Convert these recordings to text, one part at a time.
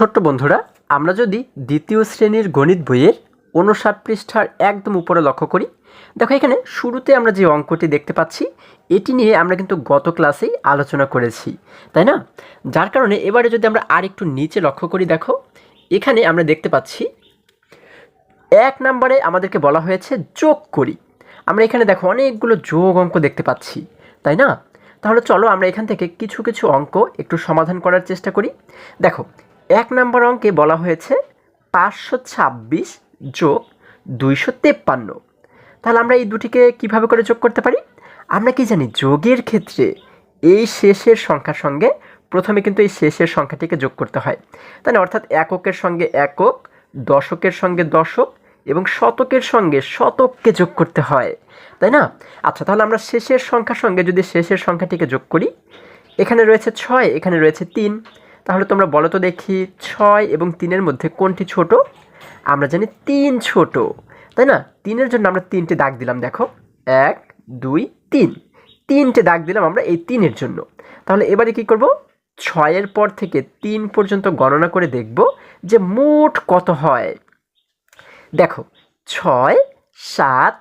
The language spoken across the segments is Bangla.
ছোট্ট বন্ধুরা, আমরা যদি দ্বিতীয় শ্রেণীর গণিত বইয়ের ৫৯ পৃষ্ঠার একদম উপরে লক্ষ্য করি, দেখো এখানে শুরুতে আমরা যে অঙ্কটি দেখতে পাচ্ছি এটি নিয়ে আমরা কিন্তু গত ক্লাসেই আলোচনা করেছি, তাই না? যার কারণে এবারে যদি আমরা আরেকটু নিচে লক্ষ্য করি, দেখো এখানে আমরা দেখতে পাচ্ছি ১ নম্বরে আমাদেরকে বলা হয়েছে যোগ করি। আমরা এখানে দেখো অনেকগুলো যোগ অঙ্ক দেখতে পাচ্ছি, তাই না? তাহলে চলো আমরা এখান থেকে কিছু কিছু অঙ্ক একটু সমাধান করার চেষ্টা করি। দেখো ১ নম্বর অঙ্কে বলা হয়েছে ৫২৬ যোগ ২৫৩। তাহলে আমরা এই দুটিকে কিভাবে করে যোগ করতে পারি? আমরা কি জানি, যোগের ক্ষেত্রে এই শেষের সংখ্যার সঙ্গে প্রথমে কিন্তু এই শেষের সংখ্যাটিকে যোগ করতে হয়, তাই না? অর্থাৎ এককের সঙ্গে একক, দশকের সঙ্গে দশক এবং শতকের সঙ্গে শতককে যোগ করতে হয়, তাই না? আচ্ছা, তাহলে আমরা শেষের সংখ্যার সঙ্গে যদি শেষের সংখ্যাটিকে যোগ করি, এখানে রয়েছে ৬, এখানে রয়েছে ৩। তাহলে তোমরা বলো তো দেখি ৬ এবং ৩-এর মধ্যে কোনটি ছোট? আমরা জানি ৩ ছোট, তাই না? ৩-এর জন্য আমরা ৩টে দাগ দিলাম, দেখো ১ ২ ৩, ৩টে দাগ দিলাম আমরা এই ৩-এর জন্য। তাহলে এবারে কি করব? ৬-এর পর থেকে ৩ পর্যন্ত গণনা করে দেখব যে মোট কত হয়। দেখো ৬ ৭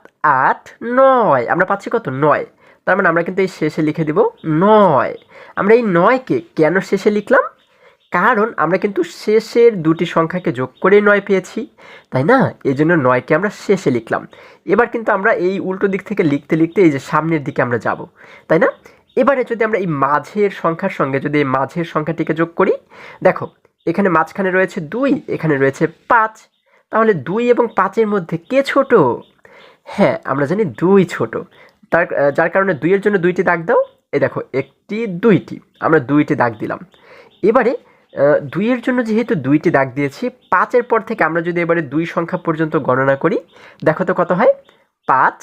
৮ ৯, আমরা পাচ্ছি কত? ৯। তার মানে আমরা কিন্তু এই শেষে লিখে দিব ৯। আমরা এই ৯কে কেন শেষে লিখলাম? কারণ আমরা কিন্তু শেষের দুটি সংখ্যাকে যোগ করেই ৯ পেয়েছি, তাই না? এই জন্য ৯কে আমরা শেষে লিখলাম। এবার কিন্তু আমরা এই উল্টো দিক থেকে লিখতে লিখতে এই যে সামনের দিকে আমরা যাব, তাই না? এবারে যদি আমরা এই মাঝের সংখ্যার সঙ্গে যদি এই মাঝের সংখ্যাটিকে যোগ করি, দেখো এখানে মাঝখানে রয়েছে ২, এখানে রয়েছে ৫। তাহলে ২ এবং ৫-এর মধ্যে কে ছোট? হ্যাঁ, আমরা জানি ২ ছোট। যার কারণে ২-এর জন্য ২টি দাগ দাও। এই দেখো ১টি ২টি, আমরা ২টি দাগ দিলাম। এবারে ২-এর জন্য যেহেতু ২টি দাগ দিয়েছি, ৫-এর পর থেকে আমরা যদি এবারে ২ সংখ্যা পর্যন্ত গণনা করি, দেখো তো কত হয়? ৫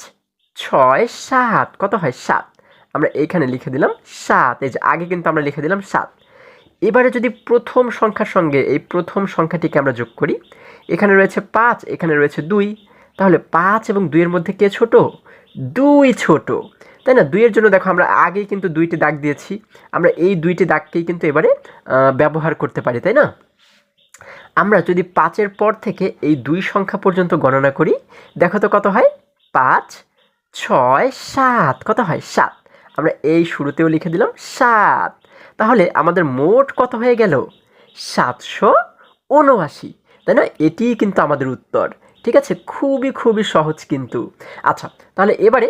৬ ৭, কত হয়? ৭। আমরা এইখানে লিখে দিলাম ৭। এই যে আগে কিন্তু আমরা লিখে দিলাম ৭। এবারে যদি প্রথম সংখ্যার সঙ্গে এই প্রথম সংখ্যাটিকে আমরা যোগ করি, এখানে রয়েছে ৫, এখানে রয়েছে ২। তাহলে ৫ এবং ২-এর মধ্যে কে ছোট? ২ ছোট, তাই না? ২-এর জন্য দেখো আমরা আগেই কিন্তু ২টি দাগ দিয়েছি, আমরা এই ২টি দাগকেই কিন্তু এবারে ব্যবহার করতে পারি, তাই না? আমরা যদি ৫-এর পর থেকে এই ২ সংখ্যা পর্যন্ত গণনা করি, দেখো তো কত হয়? ৫ ৬ ৭, কত হয়? ৭। আমরা এই শুরুতেও লিখে দিলাম ৭। তাহলে আমাদের মোট কত হয়ে গেল? ৭৭৯, তাই না? এটিই কিন্তু আমাদের উত্তর। ঠিক আছে, খুবই খুবই সহজ কিন্তু। আচ্ছা, তাহলে এবারে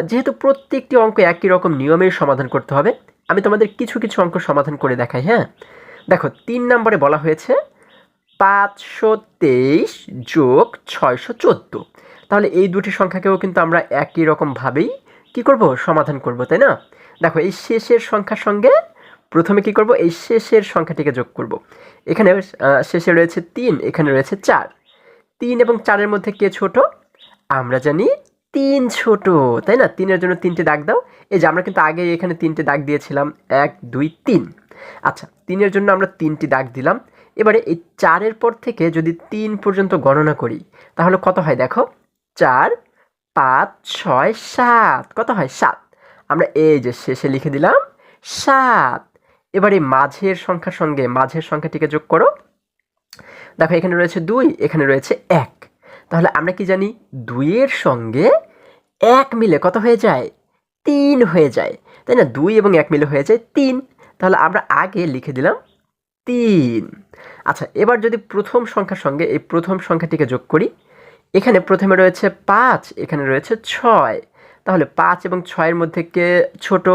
যেহেতু প্রত্যেকটি অঙ্ক একই রকম নিয়মের সমাধান করতে হবে, আমি তোমাদের কিছু কিছু অঙ্ক সমাধান করে দেখাই। হ্যাঁ, দেখো ৩ নম্বরে বলা হয়েছে ৫২৩ যোগ ৬১৪। তাহলে এই দুটি সংখ্যাকেও কিন্তু আমরা একই রকমভাবেই কী করব? সমাধান করব, তাই না? দেখো এই শেষের সংখ্যার সঙ্গে প্রথমে কি করব? এই শেষের সংখ্যাটিকে যোগ করব। এখানে শেষে রয়েছে ৩, এখানে রয়েছে ৪। ৩ এবং ৪-এর মধ্যে কে ছোট? আমরা জানি ৩ ছোট, তাই না? ৩-এর জন্য ৩টে দাগ দাও। এই যে আমরা কিন্তু আগে এখানে ৩টে দাগ দিয়েছিলাম, ১ ২ ৩। আচ্ছা, ৩-এর জন্য আমরা ৩টি দাগ দিলাম। এবারে এই ৪-এর পর থেকে যদি ৩ পর্যন্ত গণনা করি, তাহলে কত হয়? দেখো ৪ ৫ ৬ ৭, কত হয়? ৭। আমরা এই যে শেষে লিখে দিলাম ৭। এবারে মাঝের সংখ্যার সঙ্গে মাঝের সংখ্যাটিকে যোগ করো। দেখো এখানে রয়েছে ২, এখানে রয়েছে ১। তাহলে আমরা কি জানি, ২-এর সঙ্গে ১ মিলে কত হয়ে যায়? ৩ হয়ে যায়, তাই না? ২ এবং ১ মিলে হয়ে যায় ৩। তাহলে আমরা আগে লিখে দিলাম ৩। আচ্ছা, এবার যদি প্রথম সংখ্যার সঙ্গে এই প্রথম সংখ্যাটিকে যোগ করি, এখানে প্রথমে রয়েছে ৫, এখানে রয়েছে ৬। তাহলে ৫ এবং ৬-এর মধ্যে কে ছোট?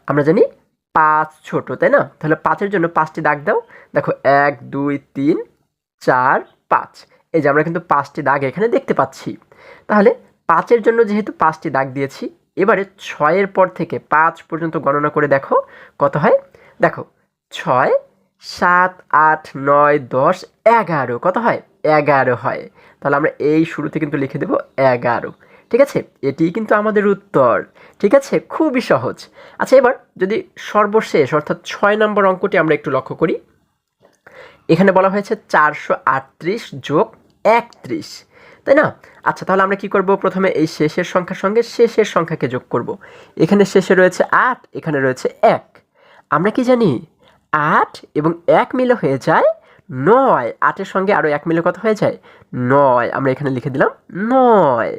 আমরা জানি ৫ ছোট, তাই না? তাহলে ৫-এর জন্য ৫টি দাগ দাও। দেখো ১ ২ ৩ ৪ ৫। এই যে আমরা কিন্তু ৫টি দাগ এখানে দেখতে পাচ্ছি। তাহলে ৫-এর জন্য যেহেতু ৫টি দাগ দিয়েছি, এবারে ৬-এর পর থেকে ৫ পর্যন্ত গণনা করে দেখো কত হয়। দেখো ৬ ৭ ৮ ৯ ১০ ১১, কত হয়? ১১ হয়। তাহলে আমরা এই শুরুতে কিন্তু লিখে দেব ১১। ঠিক আছে, এটিই কিন্তু আমাদের উত্তর। ঠিক আছে, খুবই সহজ। আচ্ছা, এবার যদি সর্বশেষ অর্থাৎ ৬ নম্বর অঙ্কটি আমরা একটু লক্ষ্য করি, এখানে বলা হয়েছে ৪৩৮ যোগ ৩১, তাই না? আচ্ছা, তাহলে আমরা কি করব? প্রথমে এই শেষের সংখ্যার সঙ্গে শেষের সংখ্যাকে যোগ করব। এখানে শেষে রয়েছে ৮, এখানে রয়েছে ১। আমরা কি জানি, ৮ এবং ১ মিলে হয়ে যায় 9, 8-এর সঙ্গে আরও 1 মিলে কত হয়ে যায়? 9। আমরা এখানে লিখে দিলাম 9।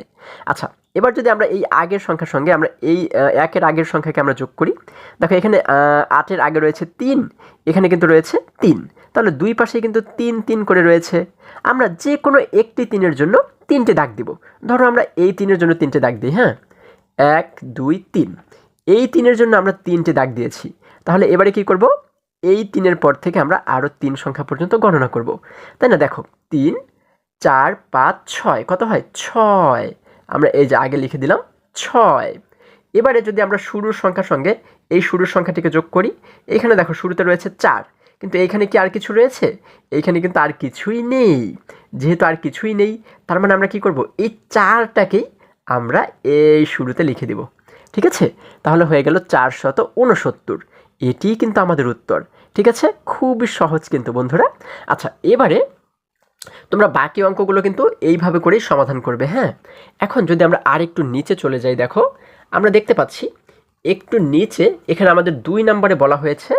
আচ্ছা, এবার যদি আমরা এই আগের সংখ্যার সঙ্গে আমরা এই 1-এর আগের সংখ্যাকে আমরা যোগ করি, দেখো এখানে 8-এর আগে রয়েছে 3, এখানে কিন্তু রয়েছে 3, তাহলে দুই পাশেই কিন্তু 3 3 করে রয়েছে। আমরা যে কোনো একটি 3-এর জন্য 3টে দাগ দিব। ধরো আমরা এই 3-এর জন্য 3টে দাগ দিই, হ্যাঁ, 1 2 3, এই 3-এর জন্য আমরা 3টে দাগ দিয়েছি। তাহলে এবারে কি করব? এই 3-এর পর থেকে আমরা আরও 3 সংখ্যা পর্যন্ত গণনা করব, তাই না? দেখো 3 4 5 6 কত হয়? 6। আমরা এই যে আগে লিখে দিলাম 6। এবারে যদি আমরা শুরুর সংখ্যার সঙ্গে এই শুরুর সংখ্যাটিকে যোগ করি, এখানে দেখো শুরুতে রয়েছে 4, কিন্তু এইখানে কি আর কিছু রয়েছে? এইখানে কিন্তু আর কিছুই নেই। যেহেতু আর কিছুই নেই, তার মানে আমরা কি করব? এই 4টাকেই আমরা এই শুরুতে লিখে দিব। ঠিক আছে? তাহলে হয়ে গেল 469। এটিই কিন্তু আমাদের উত্তর। ঠিক আছে? খুবই সহজ কিন্তু বন্ধুরা। আচ্ছা, এবারে তোমরা বাকি অঙ্কগুলো কিন্তু এইভাবে করেই সমাধান করবে, হ্যাঁ। এখন যদি আমরা আরেকটু নিচে চলে যাই, দেখো আমরা দেখতে পাচ্ছি একটু নিচে এখানে আমাদের 2 নম্বরে বলা হয়েছে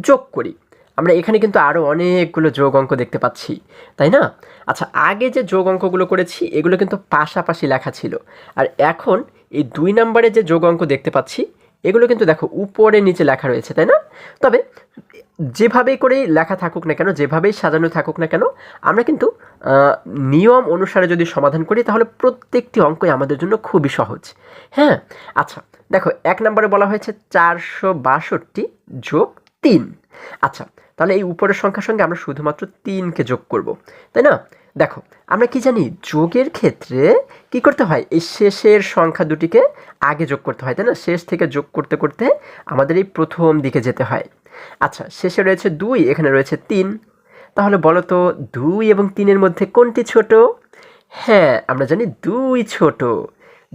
যোগ করি। আমরা এখানে কিন্তু আরও অনেকগুলো যোগ অঙ্ক দেখতে পাচ্ছি, তাই না? আচ্ছা, আগে যে যোগ অঙ্কগুলো করেছি এগুলো কিন্তু পাশাপাশি লেখা ছিল, আর এখন এই 2 নম্বরে যে যোগ অঙ্ক দেখতে পাচ্ছি এগুলো কিন্তু দেখো উপরে নিচে লেখা রয়েছে, তাই না? তবে যেভাবেই করেই লেখা থাকুক না কেন, যেভাবেই সাজানো থাকুক না কেন, আমরা কিন্তু নিয়ম অনুসারে যদি সমাধান করি তাহলে প্রত্যেকটি অঙ্কই আমাদের জন্য খুবই সহজ, হ্যাঁ। আচ্ছা, দেখো 1 নম্বরে বলা হয়েছে 462 যোগ 3। আচ্ছা, তাহলে এই উপরের সংখ্যার সঙ্গে আমরা শুধুমাত্র 3কে যোগ করব, তাই না? দেখো আমরা কি জানি, যোগের ক্ষেত্রে কি করতে হয়? এই শেষের সংখ্যা দুটিকে আগে যোগ করতে হয়, তাই না? শেষ থেকে যোগ করতে করতে আমাদের এই প্রথম দিকে যেতে হয়। আচ্ছা, শেষে রয়েছে 2, এখানে রয়েছে 3, তাহলে বলো তো 2 এবং 3-এর মধ্যে কোনটি ছোট? হ্যাঁ, আমরা জানি 2 ছোট।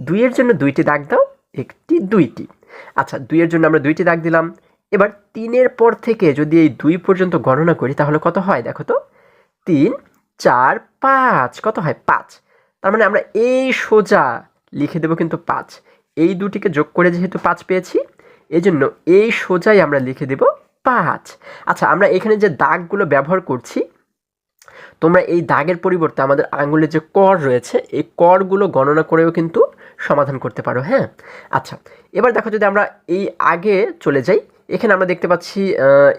2-এর জন্য 2টি দাগ দাও, 1টি 2টি। আচ্ছা, 2-এর জন্য আমরা 2টি দাগ দিলাম। এবার 3-এর পর থেকে যদি এই 2 পর্যন্ত গণনা করি তাহলে কত হয় দেখো তো? 3 4 5 কত হয়? 5। তার মানে আমরা এই সোজা লিখে দেব কিন্তু 5। এই দুটিকে যোগ করে যেহেতু 5 পেয়েছি, এজন্য এই সোজাই আমরা লিখে দেব 5। আচ্ছা, আমরা এখানে যে দাগগুলো ব্যবহার করছি, তোমরা এই দাগের পরিবর্তে আমাদের আঙুলের যে কর রয়েছে এই করগুলো গণনা করেও কিন্তু সমাধান করতে পারো, হ্যাঁ। আচ্ছা, এবার দেখো যদি আমরা এই আগে চলে যাই, এখানে আমরা দেখতে পাচ্ছি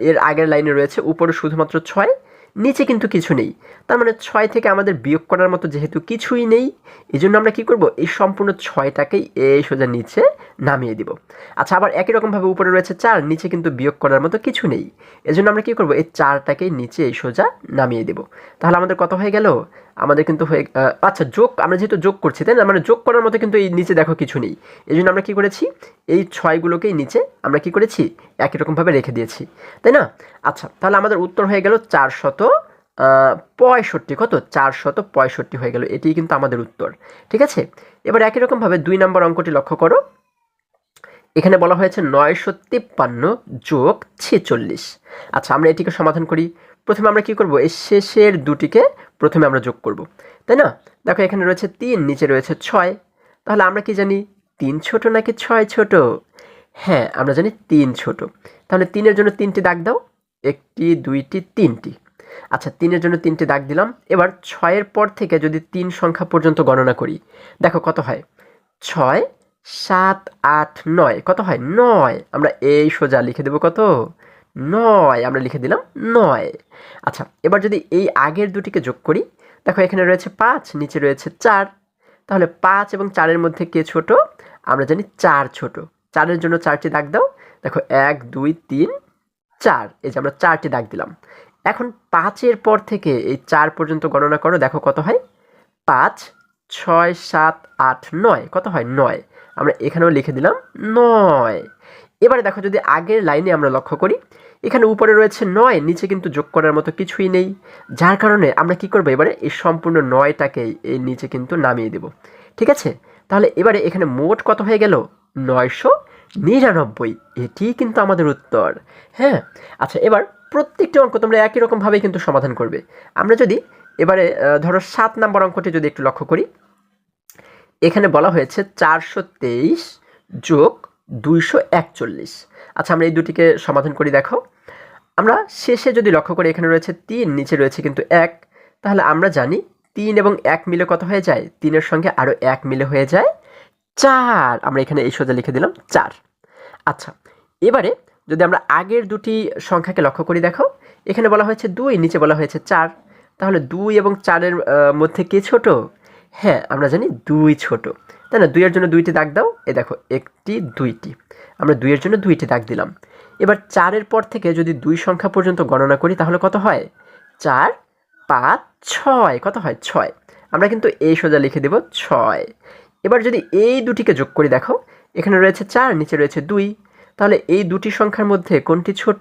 এর আগের লাইনে রয়েছে উপরে শুধুমাত্র 6, নিচে কিন্তু কিছু নেই। তার মানে 6 থেকে আমাদের বিয়োগ করার মতো যেহেতু কিছুই নেই, এই জন্য আমরা কী করব? এই সম্পূর্ণ 6টাকেই এই সোজা নিচে নামিয়ে দিব। আচ্ছা, আবার একই রকমভাবে উপরে রয়েছে 4, নিচে কিন্তু বিয়োগ করার মতো কিছু নেই, এজন্য আমরা কী করব? এই 4টাকেই নিচে এই সোজা নামিয়ে দেব। তাহলে আমাদের কত হয়ে গেল? আমাদের কিন্তু হয়ে আচ্ছা, যোগ, আমরা যেহেতু যোগ করছি, তাই না? মানে যোগ করার মতো কিন্তু এই নিচে দেখো কিছু নেই, এই জন্য আমরা কী করেছি? এই 6গুলোকেই নিচে আমরা কী করেছি? একই রকমভাবে রেখে দিয়েছি, তাই না? আচ্ছা, তাহলে আমাদের উত্তর হয়ে গেল 465। কত? 465 হয়ে গেল। এটিই কিন্তু আমাদের উত্তর। ঠিক আছে? এবার একই রকমভাবে 2 নম্বর অঙ্কটি লক্ষ্য করো। এখানে বলা হয়েছে 953 যোগ 46। আচ্ছা, আমরা এটিকে সমাধান করি। প্রথমে আমরা কি করব? এই শেষের দুটিকে প্রথমে আমরা যোগ করব, তাই না? দেখো এখানে রয়েছে 3, নিচে রয়েছে 6, তাহলে আমরা কি জানি 3 ছোট নাকি 6 ছোট? হ্যাঁ, আমরা জানি 3 ছোট। তাহলে 3-এর জন্য 3টি দাগ দাও, 1টি 2টি 3টি। আচ্ছা, 3-এর জন্য 3টি দাগ দিলাম। এবার 6-এর পর থেকে যদি 3 সংখ্যা পর্যন্ত গণনা করি, দেখো কত হয়? 6 7 8 9 কত হয়? 9। আমরা এই সোজা লিখে দেব কত? 9। আমরা লিখে দিলাম 9। আচ্ছা, এবার যদি এই আগের দুটিকে যোগ করি, দেখো এখানে রয়েছে 5, নিচে রয়েছে 4, তাহলে 5 এবং 4-এর মধ্যে কে ছোট? আমরা জানি 4 ছোট। 4-এর জন্য 4টি দাগ দাও। দেখো 1 2 3 4, এই যে আমরা 4টি দাগ দিলাম। এখন 5-এর পর থেকে এই 4 পর্যন্ত গণনা করো, দেখো কত হয়? 5 6 7 8 9 কত হয়? 9। আমরা এখানেও লিখে দিলাম 9। এবারে দেখো যদি আগের লাইনে আমরা লক্ষ্য করি, এখানে উপরে রয়েছে 9, নিচে কিন্তু যোগ করার মতো কিছুই নেই, যার কারণে আমরা কি করব? এবারে এই সম্পূর্ণ 9টাকেই এই নিচে কিন্তু নামিয়ে দেব। ঠিক আছে? তাহলে এবারে এখানে মোট কত হয়ে গেল? 999। এটিই কিন্তু আমাদের উত্তর, হ্যাঁ। আচ্ছা, এবার প্রত্যেকটি অঙ্ক তোমরা একই রকমভাবে কিন্তু সমাধান করবে। আমরা যদি এবারে ধরো 7 নম্বর অঙ্কটি যদি একটু লক্ষ্য করি, এখানে বলা হয়েছে 423 যোগ 241। আচ্ছা, আমরা এই দুটিকে সমাধান করি। দেখো আমরা শেষে যদি লক্ষ্য করি এখানে রয়েছে 3, নিচে রয়েছে কিন্তু 1, তাহলে আমরা জানি 3 এবং 1 মিলে কত হয়ে যায়? 3 এর সঙ্গে আরও 1 মিলে হয়ে যায় 4। আমরা এখানে এই সোজা লিখে দিলাম 4। আচ্ছা, এবারে যদি আমরা আগের দুটি সংখ্যাকে লক্ষ্য করি, দেখো এখানে বলা হয়েছে 2, নিচে বলা হয়েছে 4, তাহলে 2 এবং 4-এর মধ্যে কে ছোট? হ্যাঁ, আমরা জানি 2 ছোট, তাই না? 2 এর জন্য 2টি দাগ দাও। এই দেখো 1টি 2টি, আমরা 2 এর জন্য 2টি দাগ দিলাম। এবার 4-এর পর থেকে যদি 2 সংখ্যা পর্যন্ত গণনা করি তাহলে কত হয়? 4, 5, 6, কত হয়? 6। আমরা কিন্তু এই সোজা লিখে দেব 6। এবার যদি এই দুটিকে যোগ করি, দেখো এখানে রয়েছে 4, নিচে রয়েছে 2, তাহলে এই দুটি সংখ্যার মধ্যে কোনটি ছোট?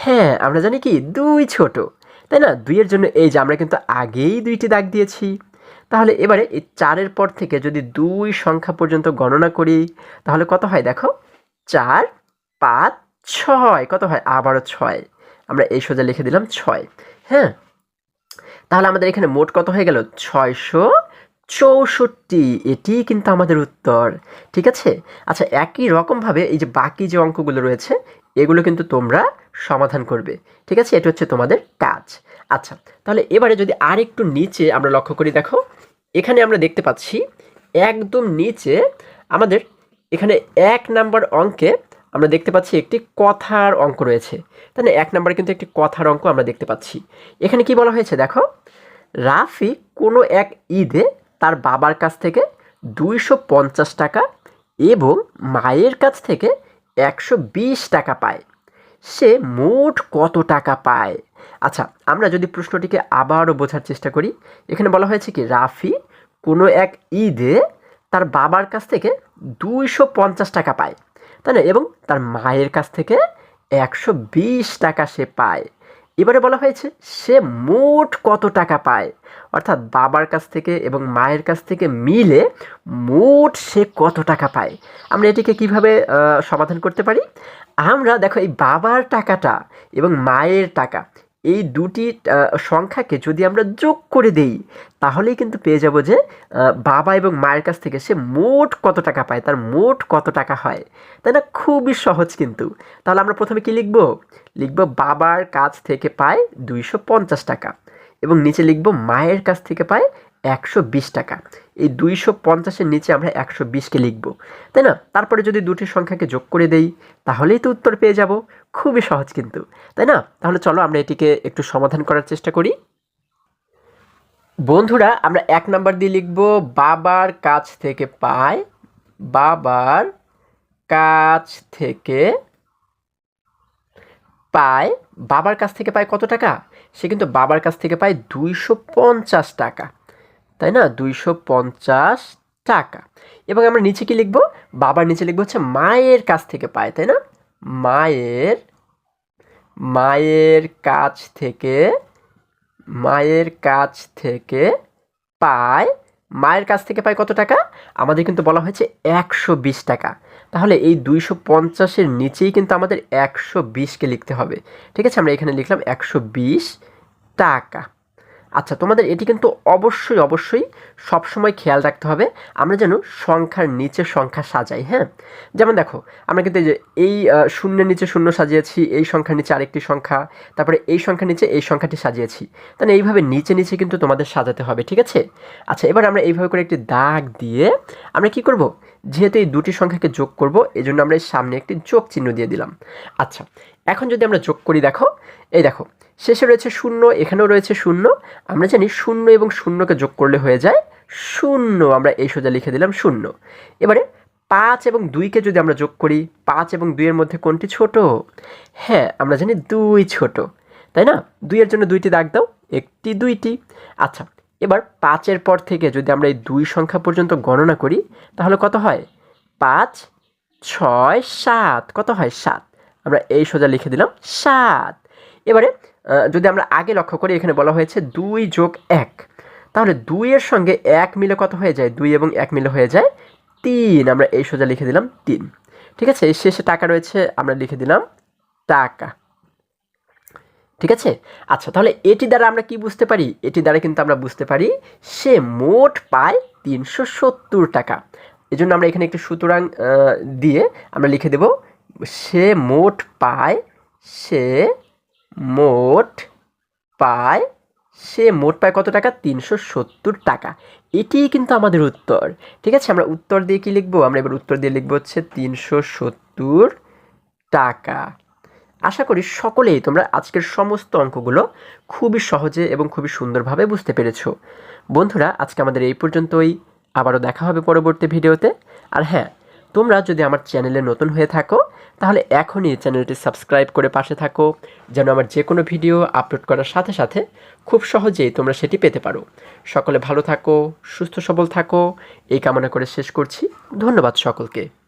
হ্যাঁ, আমরা জানি কি 2 ছোট, তাই না? 2 এর জন্য এই যে আমরা কিন্তু আগেই 2টি দাগ দিয়েছি। তাহলে এবারে এই 4-এর পর থেকে যদি 2 সংখ্যা পর্যন্ত গণনা করি তাহলে কত হয়? দেখো 4, 5, 6, কত হয়? আবারও 6। আমরা এই সোজা লিখে দিলাম 6। হ্যাঁ, তাহলে আমাদের এখানে মোট কত হয়ে গেল? 664। এটি কিন্তু আমাদের উত্তর। ঠিক আছে? আচ্ছা, একই রকমভাবে এই যে বাকি যে অঙ্কগুলো রয়েছে এগুলো কিন্তু তোমরা সমাধান করবে। ঠিক আছে? এটা হচ্ছে তোমাদের কাজ। আচ্ছা, তাহলে এবারে যদি আর একটু নিচে আমরা লক্ষ্য করি, দেখো এখানে আমরা দেখতে পাচ্ছি একদম নিচে আমাদের এখানে 1 নাম্বার অঙ্কে আমরা দেখতে পাচ্ছি একটি কথার অঙ্ক রয়েছে, তাই না? 1 নাম্বারে কিন্তু একটি কথার অঙ্ক আমরা দেখতে পাচ্ছি। এখানে কি বলা হয়েছে? দেখো, রাফি কোনো এক ঈদে তার বাবার কাছ থেকে 250 টাকা এবং মায়ের কাছ থেকে 120 টাকা পায়। সে মোট কত টাকা পায়? আচ্ছা, আমরা যদি প্রশ্নটিকে আবারও বোঝার চেষ্টা করি, এখানে বলা হয়েছে কি রাফি কোনো এক ঈদে তার বাবার কাছ থেকে 250 টাকা পায়, তাই না? এবং তার মায়ের কাছ থেকে 120 টাকা সে পায়। এবারে বলা হয়েছে সে মোট কত টাকা পায়, অর্থাৎ বাবার কাছ থেকে এবং মায়ের কাছ থেকে মিলে মোট সে কত টাকা পায়। আমরা এটিকে কিভাবে সমাধান করতে পারি? আমরা দেখো এই বাবার টাকাটা এবং মায়ের টাকা এই দুটি সংখ্যাকে যদি আমরা যোগ করে দেই তাহলেই কিন্তু পেয়ে যাব যে বাবা এবং মায়ের কাছ থেকে সে মোট কত টাকা পায়, তার মোট কত টাকা হয়, তাই না? খুবই সহজ কিন্তু। তাহলে আমরা প্রথমে কি লিখব? লিখব বাবার কাছ থেকে পায় 250 টাকা এবং নিচে লিখব মায়ের কাছ থেকে পায় 120 টাকা। এই 250-এর নিচে আমরা 120কে লিখব, তাই না? তারপরে যদি দুটি সংখ্যাকে যোগ করে দেই তাহলেই তো উত্তর পেয়ে যাব। খুবই সহজ কিন্তু, তাই না? তাহলে চলো আমরা এটিকে একটু সমাধান করার চেষ্টা করি। বন্ধুরা, আমরা 1 নাম্বার দিয়ে লিখব বাবার কাছ থেকে পায়, বাবার কাছ থেকে পায়, বাবার কাছ থেকে পায় কত টাকা? সে কিন্তু বাবার কাছ থেকে পায় 250 টাকা, তাই না? 250 টাকা। এবং আমরা নিচে কি লিখব? বাবার নিচে লিখব হচ্ছে মায়ের কাছ থেকে পায়, তাই না? মায়ের মায়ের কাছ থেকে মায়ের কাছ থেকে পায়, মায়ের কাছ থেকে পায় কত টাকা? আমাদের কিন্তু বলা হয়েছে 120 টাকা। তাহলে এই 250-এর নিচেই কিন্তু আমাদের 120কে লিখতে হবে। ঠিক আছে? আমরা এখানে লিখলাম 120 টাকা। আচ্ছা, তোমাদের এটি কিন্তু অবশ্যই অবশ্যই সবসময় খেয়াল রাখতে হবে আমরা যেন সংখ্যার নিচে সংখ্যা সাজাই। হ্যাঁ, যেমন দেখো আমরা কিন্তু এই শূন্যের নিচে শূন্য সাজিয়েছি, এই সংখ্যার নিচে আরেকটি সংখ্যা, তারপরে এই সংখ্যার নিচে এই সংখ্যাটি সাজিয়েছি, তাহলে এইভাবে নিচে নিচে কিন্তু তোমাদের সাজাতে হবে। ঠিক আছে? আচ্ছা, এবার আমরা এইভাবে করে একটি দাগ দিয়ে আমরা কি করব? যেহেতু এই দুটি সংখ্যাকে যোগ করব এজন্য আমরা এই সামনে একটি যোগ চিহ্ন দিয়ে দিলাম। আচ্ছা, এখন যদি আমরা যোগ করি, দেখো এই দেখো শেষে রয়েছে 0, এখানেও রয়েছে 0। আমরা জানি 0 এবং 0কে যোগ করলে হয়ে যায় 0। আমরা এই সোজা লিখে দিলাম 0। এবারে 5 এবং 2কে যদি আমরা যোগ করি, 5 এবং 2 এর মধ্যে কোনটি ছোট? হ্যাঁ, আমরা জানি 2 ছোট, তাই না? 2 এর জন্য 2টি দাগ দাও, 1টি 2টি। আচ্ছা, এবার 5-এর পর থেকে যদি আমরা এই 2 সংখ্যা পর্যন্ত গণনা করি তাহলে কত হয়? 5, 6, 7, কত হয়? 7। আমরা এই সোজা লিখে দিলাম 7। এবারে যদি আমরা আগে লক্ষ্য করি এখানে বলা হয়েছে 2 যোগ 1, তাহলে 2 এর সঙ্গে 1 মিলে কত হয়ে যায়? 2 এবং 1 মিলে হয়ে যায় 3। আমরা এই সোজা লিখে দিলাম 3। ঠিক আছে? এই শেষে টাকা রয়েছে, আমরা লিখে দিলাম টাকা। ঠিক আছে? আচ্ছা, তাহলে এটি দ্বারা আমরা কি বুঝতে পারি? এটি দ্বারা কিন্তু আমরা বুঝতে পারি সে মোট পায় 370 টাকা। এজন্য আমরা এখানে একটি সুতরাং দিয়ে আমরা লিখে দেব সে মোট পায়, সে মোট পায়, সে মোট পায় কত টাকা? 370 টাকা। এটিই কিন্তু আমাদের উত্তর। ঠিক আছে, আমরা উত্তর দিয়ে কি লিখবো? আমরা এবার উত্তর দিয়ে লিখবো হচ্ছে 370 টাকা। আশা করি সকলেই তোমরা আজকের সমস্ত অঙ্কগুলো খুবই সহজে এবং খুবই সুন্দরভাবে বুঝতে পেরেছো। বন্ধুরা, আজকে আমাদের এই পর্যন্তই। আবারও দেখা হবে পরবর্তী ভিডিওতে। আর হ্যাঁ, তোমরা যদি আমার চ্যানেলে নতুন হয়ে থাকো তাহলে এখনই চ্যানেলটি সাবস্ক্রাইব করে পাশে থাকো, যেন আমার যে কোনো ভিডিও আপলোড করার সাথে সাথে খুব সহজেই তোমরা সেটি পেতে পারো। সকলে ভালো থাকো, সুস্থ সবল থাকো, এই কামনা করে শেষ করছি। ধন্যবাদ সকলকে।